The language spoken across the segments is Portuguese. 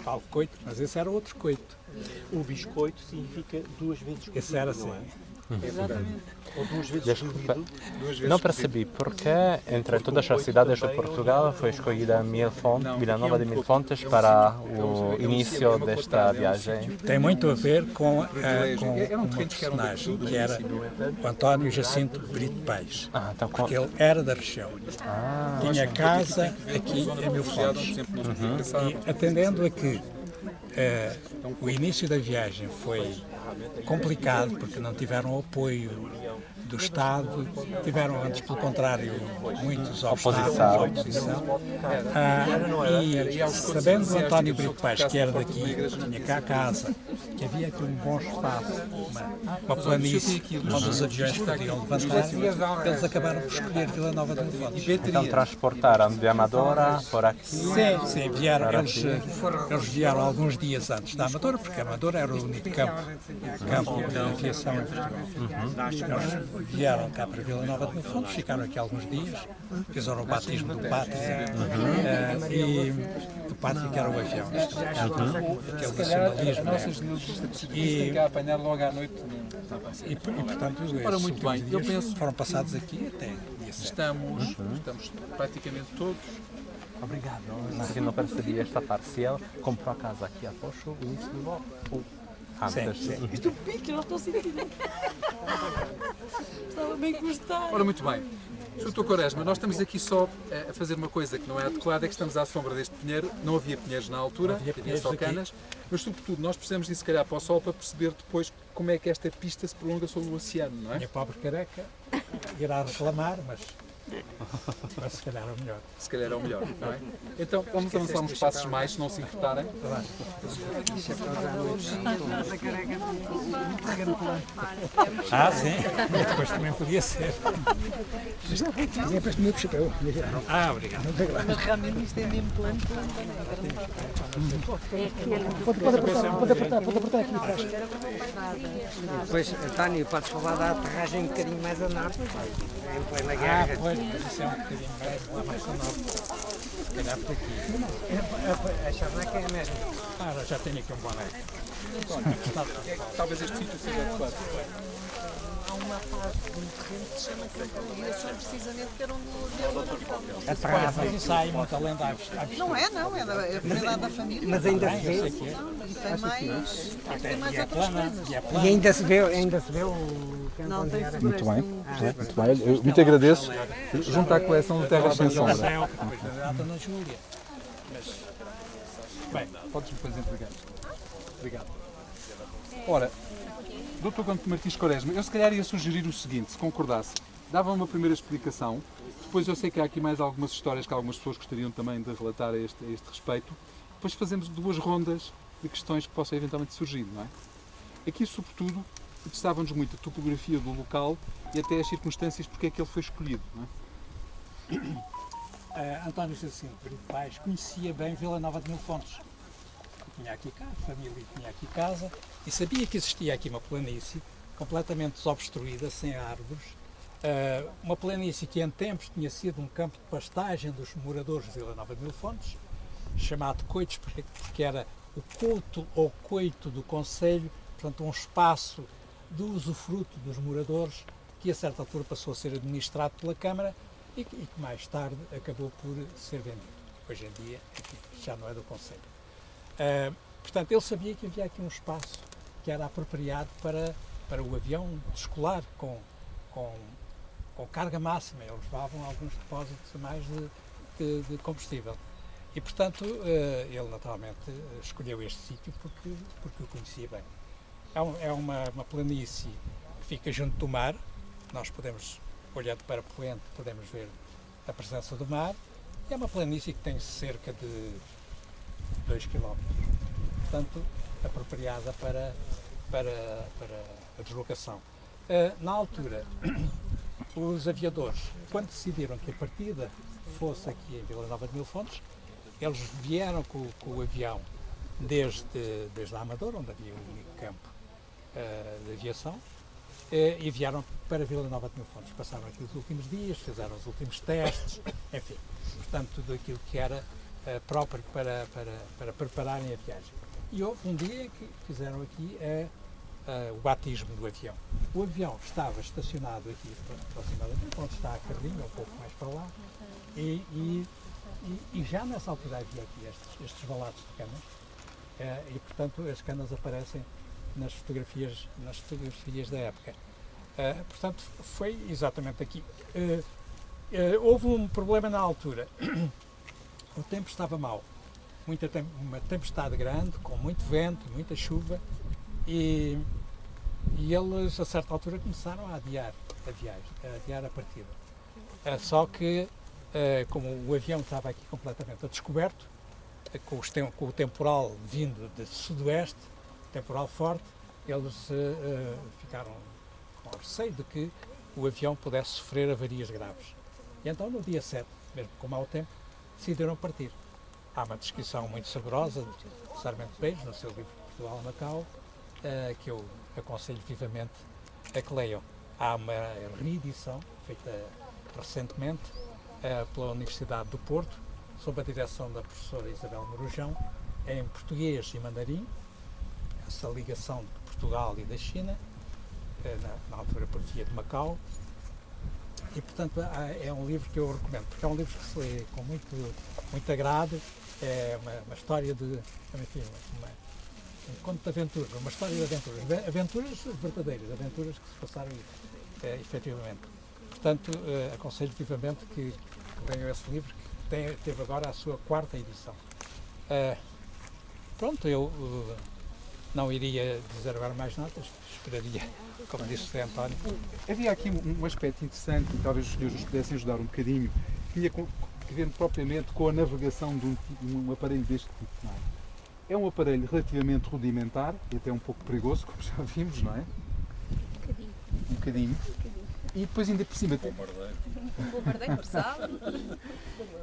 Falo coito, mas esse era outro coito. O biscoito significa duas vezes cozido. Esse era assim. Exatamente. Ou duas vezes Desculpa, cozido. não percebi porque entre todas as cidades de Portugal foi escolhida Vila Nova de Mil Fontes para o início desta viagem. Tem muito a ver com uma personagem que era o António Jacinto Brito Paes, Então, porque ele era da região. Tinha casa aqui em Mil Fontes. E atendendo a que o início da viagem foi complicado, porque não tiveram apoio do Estado, tiveram antes, pelo contrário, muitos obstáculos à oposição. E sabendo o António Brito Paes, que era daqui, que tinha cá a casa, que havia aqui um bom espaço, uma planície onde os aviões podiam levantar, eles acabaram por escolher Vila Nova de Mil Fontes. Então transportaram de Amadora por aqui. Sim, eles vieram alguns dias antes da Amadora, porque a Amadora era o único campo de aviação em Portugal. Eles vieram cá para Vila Nova de Mil Fontes, ficaram aqui alguns dias, fizeram o batismo do pátrio e do pátrio que era o avião, aquele nacionalismo. E cá apanhar logo à noite. E portanto, Ora, muito bem, eu penso foram passados aqui até dia 7. estamos praticamente todos. Obrigado. Não percebi esta parte. Ele comprou a casa aqui após o início do voo. Sim. Isto é um pique, não estou a sentir. Estava bem gostar. Ora, muito bem. Sr. Quaresma, nós estamos aqui só a fazer uma coisa que não é adequada, é que estamos à sombra deste pinheiro. Não havia pinheiros na altura, havia só canas, mas sobretudo nós precisamos de ir se calhar para o sol para perceber depois como é que esta pista se prolonga sobre o oceano, não é? Minha pobre careca irá reclamar, mas se calhar é o melhor. Se calhar é o melhor, não é? Então vamos avançar uns passos mais, se não se importarem. Sim. Depois também podia ser. Depois o chapéu. Obrigado. Mas realmente isto é mesmo plano. Pode apertar aqui atrás. Depois, António, podes falar da aterragem um bocadinho mais a norte, em plena guerra. Pois, isso é um bocadinho mais a norte. Se calhar por aqui. A charneca é a mesma. Já tenho aqui um boné. Talvez este sítio seja adequado. Há uma parte do terreno que se chama Campo de Ligação, precisamente, que era onde o avião Olha, mas isso há aí muita lenda. Não é, é a propriedade da família. Mas ainda se vê. E tem mais, tem mais outras coisas. E ainda se vê o campo Não onde tem era. muito bem. Muito bem, eu muito agradeço. Junto à coleção de Terras Sem Sombra. Depois da data na Júlia. Bem, podes depois entregar. Obrigado. Ora, Dr. Conde Martins Quaresma, eu se calhar ia sugerir o seguinte, se concordasse. Dava uma primeira explicação, depois eu sei que há aqui mais algumas histórias que algumas pessoas gostariam também de relatar a este respeito. Depois fazemos duas rondas de questões que possam eventualmente surgir, não é? Aqui, sobretudo, interessava-nos muito a topografia do local e até as circunstâncias porque é que ele foi escolhido, não é? António Jacinto Brito Paes conhecia bem Vila Nova de Mil Fontes. Tinha aqui casa, a família tinha aqui casa e sabia que existia aqui uma planície completamente desobstruída, sem árvores. Uma planície que em tempos tinha sido um campo de pastagem dos moradores de Vila Nova de Mil Fontes, chamado Coitos, porque era o couto ou coito do concelho, portanto um espaço de usufruto dos moradores que a certa altura passou a ser administrado pela Câmara e que mais tarde acabou por ser vendido. Hoje em dia, enfim, já não é do concelho. Portanto, ele sabia que havia aqui um espaço que era apropriado para o avião escolar com carga máxima. Eles levavam alguns depósitos a mais de combustível. E, portanto, ele naturalmente escolheu este sítio porque o conhecia bem. É uma planície que fica junto do mar. Nós podemos, olhando para Poente, podemos ver a presença do mar. É uma planície que tem cerca de 2 km. Portanto, apropriada para a deslocação. Na altura, os aviadores, quando decidiram que a partida fosse aqui em Vila Nova de Mil Fontes, eles vieram com o avião desde a Amadora, onde havia um único campo de aviação, e vieram para Vila Nova de Mil Fontes. Passaram aqui os últimos dias, fizeram os últimos testes, enfim, portanto, tudo aquilo que era próprio para prepararem a viagem. E houve um dia que fizeram aqui o batismo do avião. O avião estava estacionado aqui aproximadamente onde está a carrinha, um pouco mais para lá, e já nessa altura havia aqui estes valados de canas, e portanto as canas aparecem nas fotografias da época. Portanto, foi exatamente aqui. Houve um problema na altura. O tempo estava mau. Uma tempestade grande, com muito vento, muita chuva, e eles, a certa altura, começaram a adiar a viagem, a adiar a partida. Só que, como o avião estava aqui completamente a descoberto, com o temporal vindo de sudoeste, temporal forte, eles ficaram com receio de que o avião pudesse sofrer avarias graves. E então, no dia 7, mesmo com mau tempo, decidiram partir. Há uma descrição muito saborosa de Sarmento Peixe, no seu livro Portugal a Macau, que eu aconselho vivamente a que leiam. Há uma reedição, feita recentemente, pela Universidade do Porto, sob a direção da professora Isabel Marujão, em português e mandarim, essa ligação de Portugal e da China, na altura por via de Macau. E, portanto, é um livro que eu recomendo, porque é um livro que se lê com muito agrado, é uma história de, enfim, um conto de aventuras, uma história de aventuras, aventuras verdadeiras, aventuras que se passaram efetivamente. Portanto, aconselho vivamente que leiam esse livro, que teve agora a sua 4ª edição. Pronto, eu não iria dizer agora mais notas, esperaria, como disse o Sr. António. Havia aqui um aspecto interessante, e talvez os senhores nos pudessem ajudar um bocadinho, que tinha que ver propriamente com a navegação de um aparelho deste tipo. Não é? É um aparelho relativamente rudimentar e até um pouco perigoso, como já vimos, não é? Um bocadinho. E depois ainda por cima Bombardeio marçal.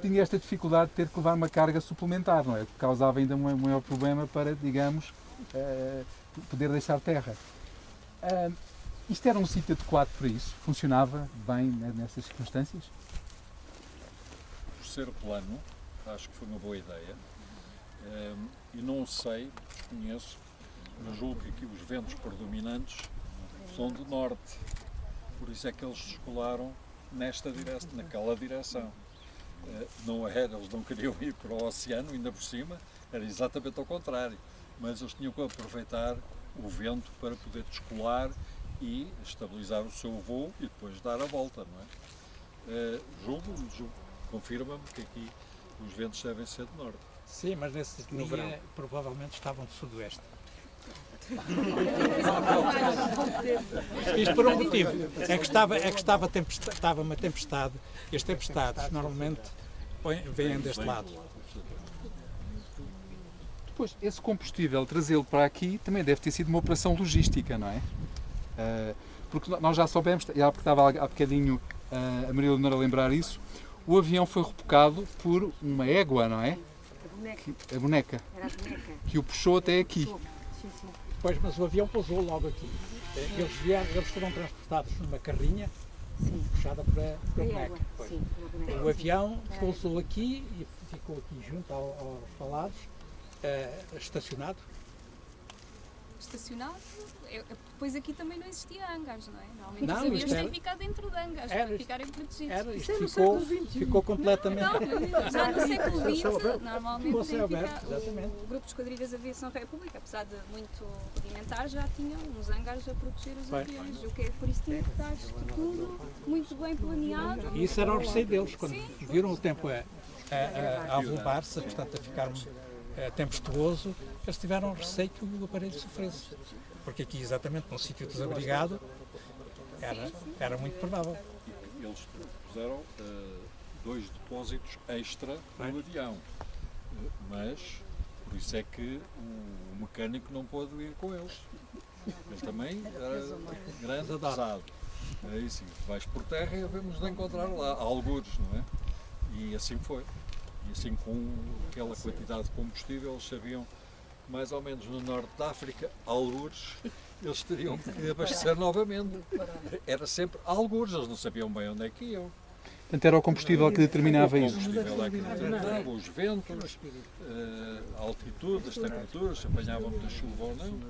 tinha esta dificuldade de ter que levar uma carga suplementar, não é? Que causava ainda um maior problema para, digamos, poder deixar terra. Isto era um sítio adequado para isso? Funcionava bem nessas circunstâncias? Por ser plano, acho que foi uma boa ideia. E não sei, desconheço, mas julgo que aqui os ventos predominantes são do norte. Por isso é que eles descolaram naquela direção. Eles não queriam ir para o oceano, ainda por cima, era exatamente ao contrário. Mas eles tinham que aproveitar o vento para poder descolar e estabilizar o seu voo e depois dar a volta, não é? Confirma-me que aqui os ventos devem ser de norte. Sim, mas nesse dia provavelmente estavam de sudoeste. Isto por um motivo, é que estava uma tempestade, e as tempestades normalmente vêm deste lado. Depois, esse combustível, trazê-lo para aqui, também deve ter sido uma operação logística, não é? Porque nós já soubemos, já porque estava há bocadinho a Maria Leonor a lembrar isso, o avião foi rebocado por uma égua, não é? A boneca. Era a boneca. Que o puxou até aqui. Sim, sim. Pois, mas o avião pousou logo aqui. Eles foram transportados numa carrinha puxada por a boneca. Sim, O avião pousou aqui e ficou aqui junto aos falados, estacionado. Estacionado? Depois aqui também não existia hangares, não é? Normalmente Não, os aviões isto têm ficado dentro de hangares para ficarem protegidos. Isto ficou completamente... Não, já no século XX, normalmente Ficou tem céu aberto, ficado, exatamente. o Grupo de Esquadrilhas de Aviação República, apesar de muito rudimentar, já tinham uns hangares a proteger os aviões, o que é por isso tinha que estar tudo muito bem planeado. E isso era o receio deles, quando viram o tempo a avolumar-se, portanto a ficar tempestuoso, eles tiveram receio que o aparelho sofresse. Porque aqui, exatamente num sítio desabrigado, era muito provável. Eles puseram 2 depósitos extra no avião, mas por isso é que o mecânico não pôde ir com eles. Ele também era grande, pesado. É isso, vais por terra e devemos de encontrar lá, algures, não é? E assim foi. E assim, com aquela quantidade de combustível, eles sabiam mais ou menos no norte da África, algures, eles teriam que abastecer novamente. Era sempre algures, eles não sabiam bem onde é que iam. Portanto, era o combustível que determinava O isso. combustível é que determinava, os ventos, a altitude, as temperaturas, se apanhavam muita chuva ou não,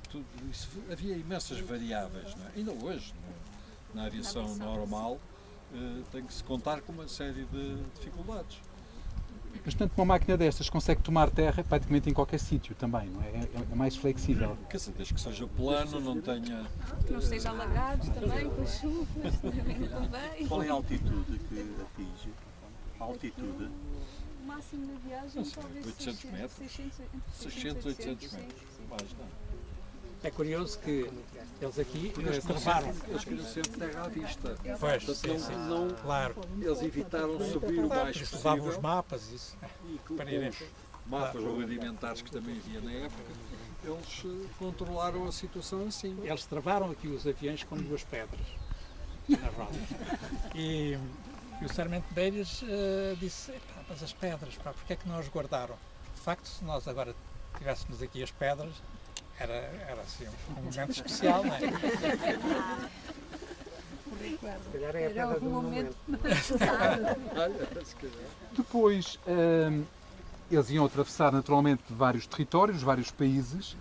tudo isso, havia imensas variáveis. Não é? Ainda hoje, na aviação normal, tem que se contar com uma série de dificuldades. Mas, portanto, uma máquina destas consegue tomar terra praticamente em qualquer sítio também, não é? É mais flexível. Quer dizer, desde que seja plano, não tenha... Que não esteja alagado também, com as chuvas, também. Qual é a altitude que atinge? A altitude? O máximo da viagem, talvez 800 metros? 600, 800 metros. Mais não. É curioso que eles aqui travaram. Eles queriam sempre terra à vista. Pois, Portanto, sim, eles, sim. não, Claro. eles evitaram subir o mais Eles levavam os possível. mapas, isso. E com Para irem. os mapas rudimentares que também havia na época, eles controlaram a situação assim. Eles travaram aqui os aviões com duas pedras nas rodas. E o Sarmento Medeiros disse, mas as pedras, porque é que não as guardaram? De facto, se nós agora tivéssemos aqui as pedras, era assim um momento especial, não é? Se calhar é a Era pedra do algum momento momento. necessário. Olha, se calhar. Depois, eles iam atravessar naturalmente vários territórios, vários países,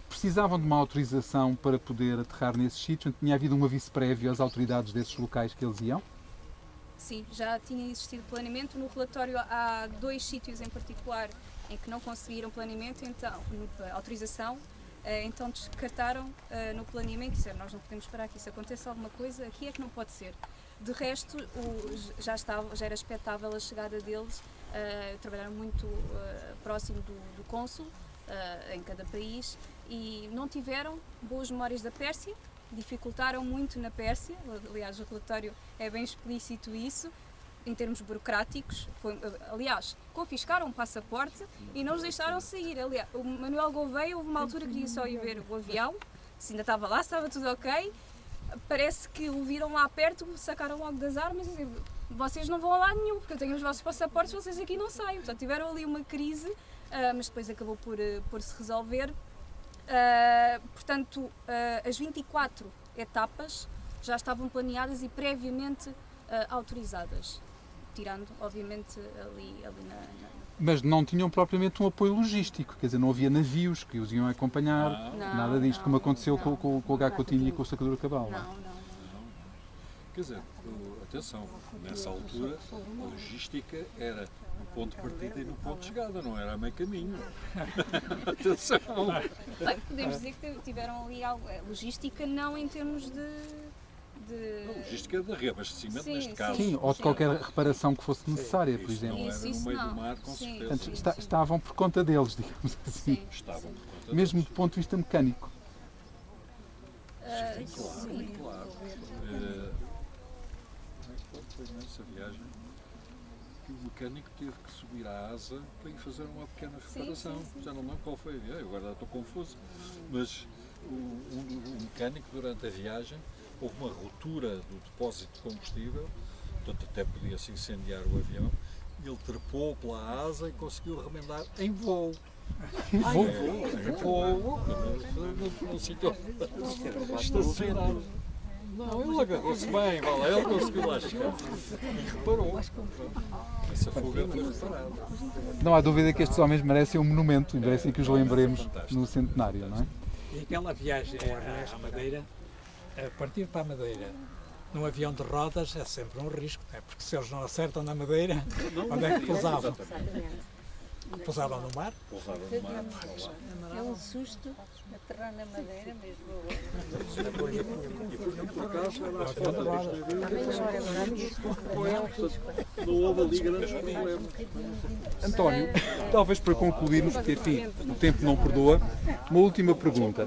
precisavam de uma autorização para poder aterrar nesses sítios. Tinha havido um aviso prévio às autoridades desses locais que eles iam? Sim, já tinha existido planeamento. No relatório há 2 sítios em particular em que não conseguiram planeamento, então, autorização. Então descartaram no planeamento e disseram, nós não podemos esperar que isso aconteça alguma coisa, aqui é que não pode ser. De resto, já era expectável a chegada deles, trabalharam muito próximo do cônsul em cada país e não tiveram boas memórias da Pérsia, dificultaram muito na Pérsia, aliás o relatório é bem explícito isso, em termos burocráticos, aliás, confiscaram o passaporte e não os deixaram sair. Aliás, o Manuel Gouveia, houve uma altura que queria só ir ver o avião, se ainda estava lá, se estava tudo ok. Parece que o viram lá perto, sacaram logo das armas e disseram, vocês não vão a lado nenhum, porque eu tenho os vossos passaportes, vocês aqui não saem. Portanto, tiveram ali uma crise, mas depois acabou por se resolver. Portanto, as 24 etapas já estavam planeadas e previamente autorizadas. Tirando, obviamente, ali Mas não tinham propriamente um apoio logístico, quer dizer, não havia navios que os iam acompanhar, nada disto, como aconteceu com o H. Coutinho e com o Sacadura Cabal. Não. Quer dizer, atenção, nessa altura a logística era no ponto de partida e no ponto de chegada, não era a meio caminho. Atenção! Bem, podemos dizer que tiveram ali algo, logística não em termos de... A logística de reabastecimento, Sim, neste caso. Sim, ou de qualquer reparação que fosse necessária, por Isso exemplo. não era no Isso meio não. do mar, com Sim. certeza. Portanto, estavam por conta deles, digamos assim. Sim. Estavam por conta Mesmo do ponto de vista mecânico. Sim, claro. Como é que foi nessa viagem? Que o mecânico teve que subir à asa para ir fazer uma pequena reparação. sim. Já não lembro qual foi a viagem, agora estou confuso. Mas o mecânico, durante a viagem, houve uma ruptura do depósito de combustível, portanto até podia-se incendiar o avião. Ele trepou pela asa e conseguiu remendar em voo. Em voo, no sítio estacionado. Não, ele agarrou-se bem, vale, ele conseguiu lá chegar e reparou. Essa fuga foi reparada. Não há dúvida que estes homens merecem um monumento e merecem que os lembremos no centenário, não é? E aquela viagem à Madeira, a partir para a Madeira, num avião de rodas é sempre um risco, não é? Porque se eles não acertam na Madeira, onde é que pousavam? Pousaram no mar? Pousaram no mar. É um susto aterrar na madeira mesmo. Por acaso, era às portas não houve ali grandes problemas. António, talvez para concluirmos, porque enfim, o tempo não perdoa, uma última pergunta.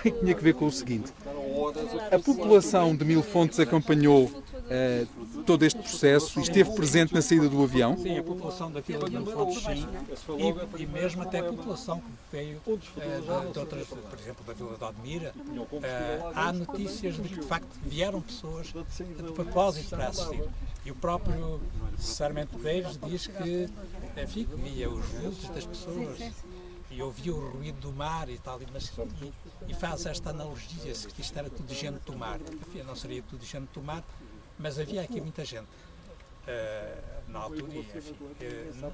Tinha que ver com o seguinte. A população de Mil Fontes acompanhou todo este processo e esteve presente na saída do avião? Sim, a população da Vila de Mil Fontes, sim. E mesmo até a população que veio de outras, por exemplo, da Vila de Odmira, há notícias de que, de facto, vieram pessoas de propósito para assistir. E o próprio Sarmento Medeiros diz que, enfim, via os vultos das pessoas e ouvia o ruído do mar e tal, e faz esta analogia, que isto era tudo gente do mar. Enfim, não seria tudo gente do mar, mas havia aqui muita gente. na altura, e, enfim,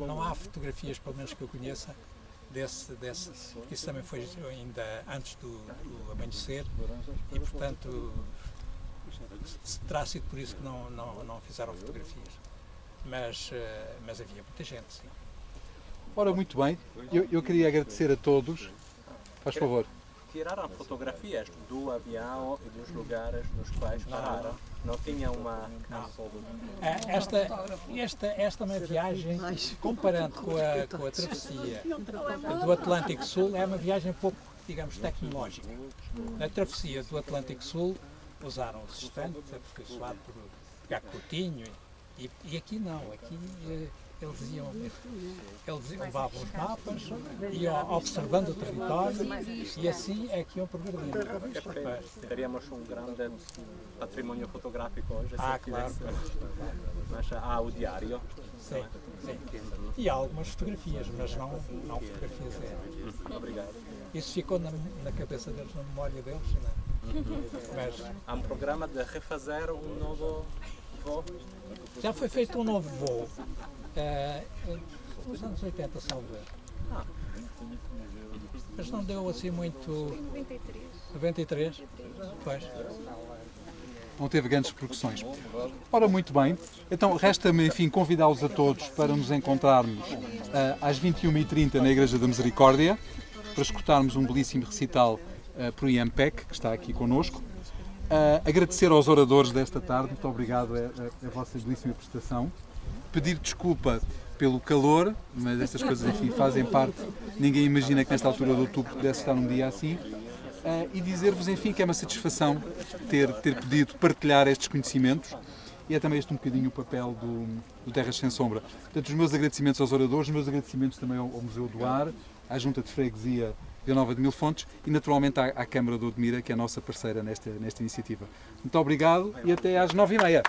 não há fotografias, pelo menos que eu conheça, desse, isso também foi ainda antes do amanhecer, e portanto terá sido por isso que não fizeram fotografias, mas havia muita gente, sim. Ora, muito bem, eu queria agradecer a todos, faz favor. Tiraram fotografias do avião e dos lugares nos quais pararam. Não tinha uma... Esta é uma viagem, comparando com a travessia do Atlântico Sul, é uma viagem um pouco, digamos, tecnológica. Na travessia do Atlântico Sul usaram o sextante, aperfeiçoado por Gacotinho, e aqui não, aqui eles levavam os mapas, iam observando o território e assim é que iam progredindo. Teríamos um grande patrimônio fotográfico hoje. Claro. Mas há o diário. Sim, sim. E há algumas fotografias, mas não fotografias. Obrigado. Isso ficou na cabeça deles, na memória deles. Mas há um programa de refazer um novo voo? Já foi feito um novo voo. Nos anos 80, salvo ver. Mas não deu assim muito... 93? Pois. Não teve grandes repercussões. Ora, muito bem. Então, resta-me, enfim, convidá-los a todos para nos encontrarmos às 21h30 na Igreja da Misericórdia, para escutarmos um belíssimo recital por IMPEC, que está aqui connosco. Agradecer aos oradores desta tarde, muito obrigado a vossa belíssima prestação. Pedir desculpa pelo calor, mas estas coisas, enfim, fazem parte. Ninguém imagina que nesta altura de outubro pudesse estar um dia assim. E dizer-vos, enfim, que é uma satisfação ter podido partilhar estes conhecimentos, e é também este um bocadinho o papel do Terras Sem Sombra. Portanto, os meus agradecimentos aos oradores, os meus agradecimentos também ao Museu do Ar, à Junta de Freguesia Vila Nova de Mil Fontes e, naturalmente, à Câmara de Odmira, que é a nossa parceira nesta iniciativa. Muito obrigado e até às 9h30.